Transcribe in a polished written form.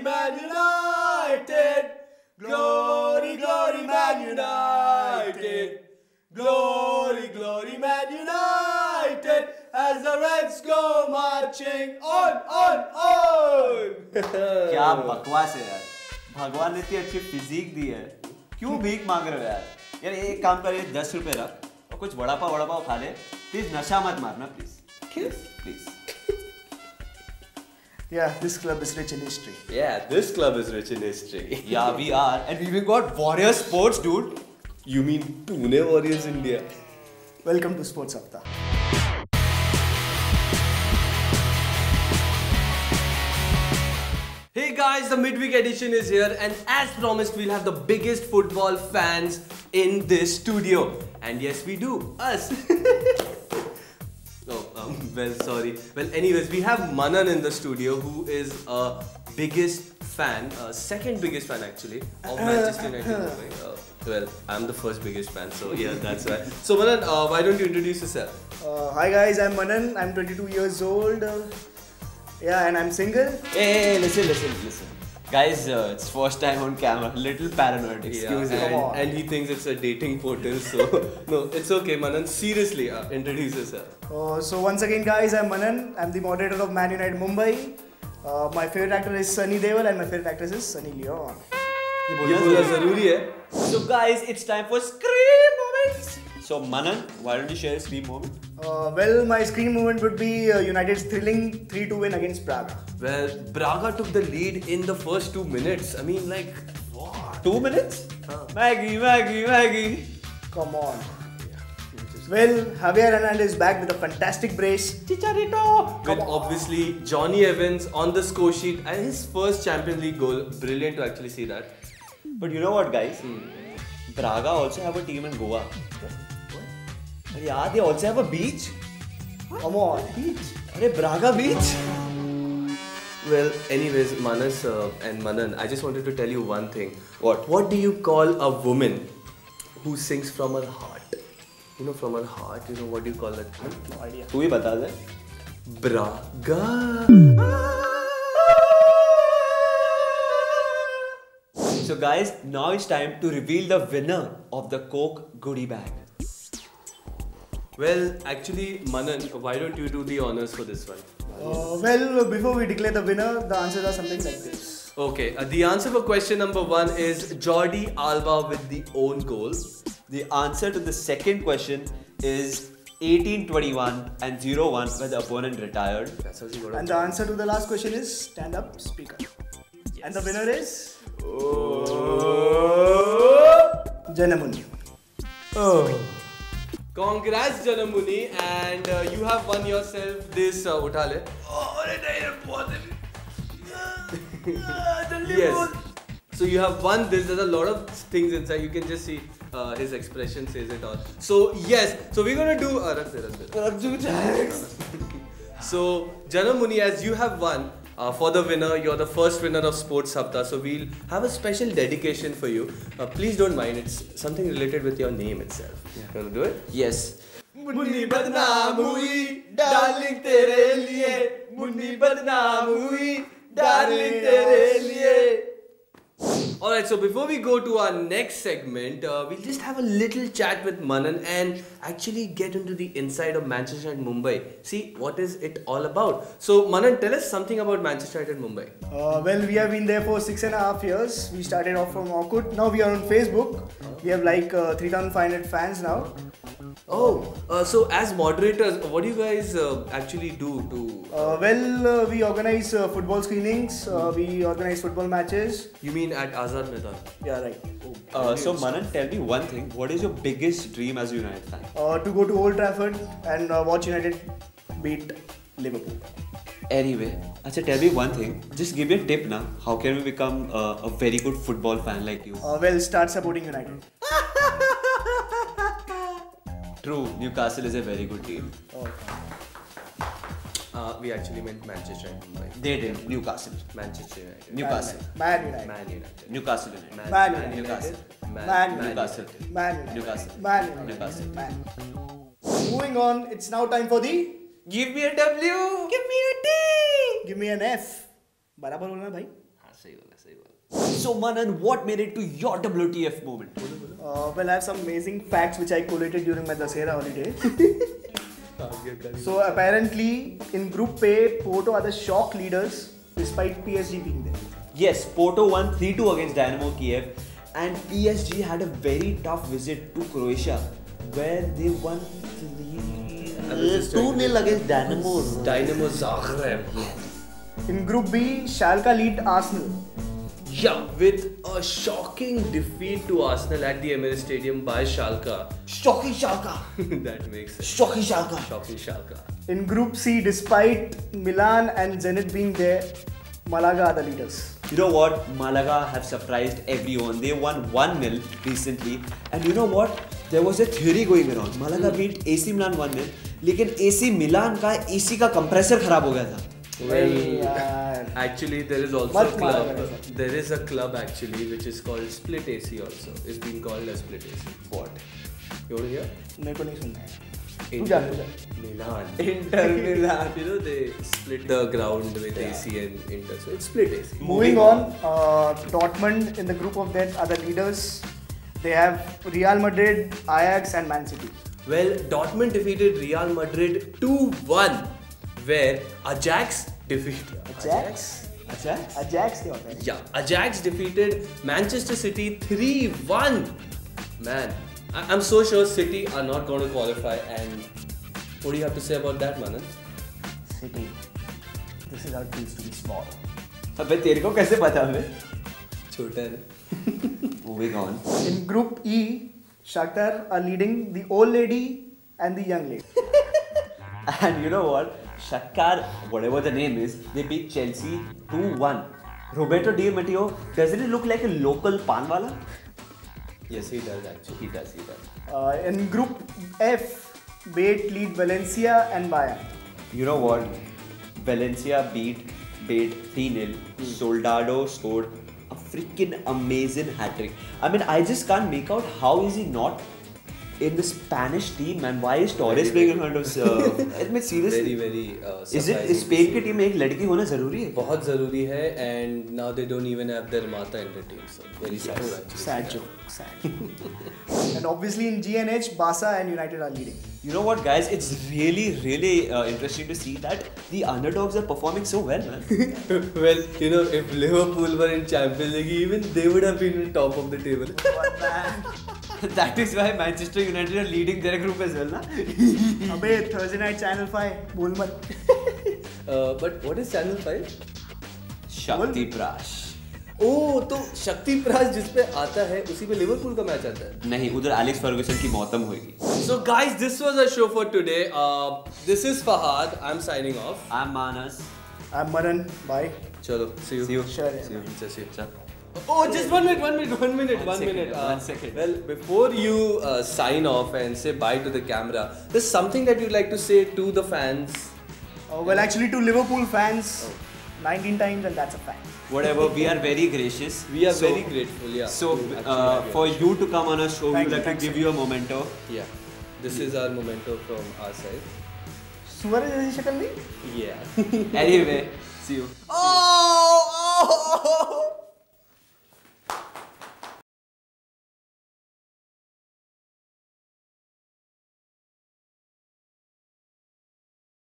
Man United! Glory, glory, Man United! Glory, glory, Man United! As the Reds go marching on! क्या बकवास है यार, भगवान ने इतनी अच्छी फिजिक दी है, क्यों भीख मांग रहे हो यार? यार एक काम कर, 10 रुपए रख और कुछ वड़ा पाव खा ले, प्लीज नशा मत मारना please, please. Yeah, this club is rich in history. Yeah, this club is rich in history. Yeah, we are, and we even got Warrior Sports, dude. You mean Pune Warriors India? Welcome to Sports Hafta. Hey guys, the midweek edition is here, and as promised, we'll have the biggest football fans in this studio. And yes, we do. Us. Well, sorry. Well, anyways, we have Manan in the studio, who is a biggest fan, second biggest fan actually, of Manchester United. Well, I'm the first biggest fan, so yeah, that's why. So Manan, why don't you introduce yourself? Hi guys, I'm Manan. I'm 22 years old. Yeah, and I'm single. Hey, listen. Guys, it's first time on camera. Little paranoid. Excuse me. And he thinks it's a dating portal. So no, it's okay, Manan. Seriously, introduce yourself. So once again, guys, I'm Manan. I'm the moderator of Man United Mumbai. My favorite actor is Sunny Deol, and my favorite actress is Sunny Leon. So guys, it's time for scream moments. So Manan, why don't you share a scream moment? Well, my screen moment would be United's thrilling 3-2 win against Braga. Well, Braga took the lead in the first 2 minutes. I mean, like, what? 2 minutes? Maggie. Come on. Well, Javier Hernandez is back with a fantastic brace. Chicharito! With obviously Johnny Evans on the score sheet and his first Champions League goal. Brilliant to actually see that. But you know what, guys? Braga also have a team in Goa. What? Yeah, they also have a beach. Come on, beach. Braga beach. Well, anyways, Manas and Manan, I just wanted to tell you one thing. What? What do you call a woman who sings from her heart? You know, from her heart, you know, what do you call that? No idea. तू ही बता दे. Braga. So guys, now it's time to reveal the winner of the Coke goodie bag. Well, actually, Manan, why don't you do the honors for this one? Well, before we declare the winner, the answers are something like this. Okay, the answer for question number 1 is Jordi Alba with the own goal. The answer to the second question is 18-21 and 0-1 when the opponent retired. That's how you got And the answer to the last question is stand up, speak up. Yes. And the winner is Janamuni. Congrats, Janamuni, and you have won yourself this Uthale. Yes. So you have won this. There's a lot of things inside. You can just see his expression says it all. So yes. So we're gonna do. So Janamuni, as you have won. For the winner, you're the first winner of Sports Hafta, so we'll have a special dedication for you. Please don't mind, it's something related with your name itself. You wanna do it? Yes. Munni बदनाम हुई darling तेरे लिए मुन्नी बदनाम हुई darling तेरे लिए. Alright, so before we go to our next segment, we'll just have a little chat with Manan and actually get into the inside of Manchester and Mumbai. See what is it all about. So Manan, tell us something about Manchester United Mumbai. Well, we have been there for 6.5 years. We started off from Orkut. Now we are on Facebook. We have like 3,500 fans now. So as moderators, what do you guys actually do to... We organize football screenings. We organize football matches. You mean at Azad Maidan? Yeah, right. So Manan, tell me one thing. What is your biggest dream as a United fan? To go to Old Trafford and watch United beat Liverpool. Anyway, tell me one thing. Just give me a tip now. How can we become a very good football fan like you? Start supporting United. True, Newcastle is a very good team. We actually meant Manchester United. They did. Newcastle. Manchester United. Newcastle. Man United. Man United. Newcastle United. Man United. Newcastle. Man Newcastle. Man United. Newcastle. Man United. Newcastle. Man. Moving on, it's now time for the... Give me a W. Give me a D. Give me an F. बराबर बोलना भाई. सही बोला. So Manan, what made it to your WTF moment? Well, I have some amazing facts which I collated during my Dasera holiday. So apparently, in Group A, Porto are the shock leaders despite PSG being there. Yes, Porto won 3-2 against Dynamo Kiev, and PSG had a very tough visit to Croatia, where they won 2-0 against Dynamo. Dynamo Zagreb. In Group B, Schalke lead Arsenal. Yeah, with a shocking defeat to Arsenal at the Emirates Stadium by Schalke. Shocking Schalke. That makes sense. Shocking Schalke. Shocking Schalke. In Group C, despite Milan and Zenit being there, Malaga are the leaders. You know what? Malaga have surprised everyone. They won 1-0 recently. And you know what? There was a theory going around. Malaga beat AC Milan 1-0. लेकिन AC Milan का AC का compressor खराब हो गया था. Well, यार. actually there is also मत a मारो club. ऐसा. There is a club actually which is called Split AC also. It's been called as Split AC. What? You want to hear? मेरे को नहीं सुनना है. तू Inter जा. Milan. Inter Milan. You know they split the ground with AC and Inter, so it's Split AC. Moving on, Dortmund in the group of that are the leaders. They have Real Madrid, Ajax, and Man City. Well, Dortmund defeated Real Madrid 2-1, where Ajax defeated Ajax? Ajax? Ajax क्या होता है? Yeah, Ajax defeated Manchester City 3-1. Man, I'm so sure City are not going to qualify. And what do you have to say about that, Manan? City. This is how it feels to be small. अबे तेरे को कैसे पता है? छोटा है. Moving on. In Group E, Shakhtar are leading the old lady and the young lady. And you know what? Shakhtar, whatever the name is, they beat Chelsea 2-1. Roberto Di Matteo, doesn't it look like a local panwala? Yes, he does actually. He does, he does. In Group F, Bate lead Valencia and Bayern. You know what? Valencia beat Bate 3-0. Soldado scored a freaking amazing hat-trick. I mean, I just can't make out how is he not in the Spanish team, man. Why is Torres playing in front of? I mean, seriously. Very Is it surprising Spain to की see. Team में एक लड़की होना जरूरी है? बहुत ज़रूरी है, and now they don't even have their Mata in the team, so very sad actually. Sad joke. Sad. And obviously in GNH, Barca and United are leading. You know what, guys? It's really interesting to see that the underdogs are performing so well, man. Well, you know, if Liverpool were in Champions League, even they would have been on top of the table. That is why Manchester United are leading their group as well, na? अबे Thursday night Channel 5 बोल मत. But what is Channel 5? Shakti Prash. ओह, तो शक्ति प्राश जिस पे आता है उसी पे लिवरपूल का मैच आता है. नहीं, उधर एलेक्स फर्गुसन की मौतम होगी. So guys, this was our show for today. This is Fahad. I'm signing off. I'm Manas. I'm Maran. Bye. Chalo, see you. See you. Sure. See you. See you. Chal. Oh, just 1 minute. One One second. minute. Well, before you sign off and say bye to the camera, there's something that you'd like to say to the fans. Well, actually to Liverpool fans, 19 times and that's a fact. Whatever, we are very gracious. We are So- very grateful. Yeah. So, to actually have for your- you to come on our show, we Thank would you, like to thanks, give sir. you a memento. Yeah. This is our memento from our side. सुअर जैसी शक्ल नहीं? Yeah. Anyway, see you. Oh!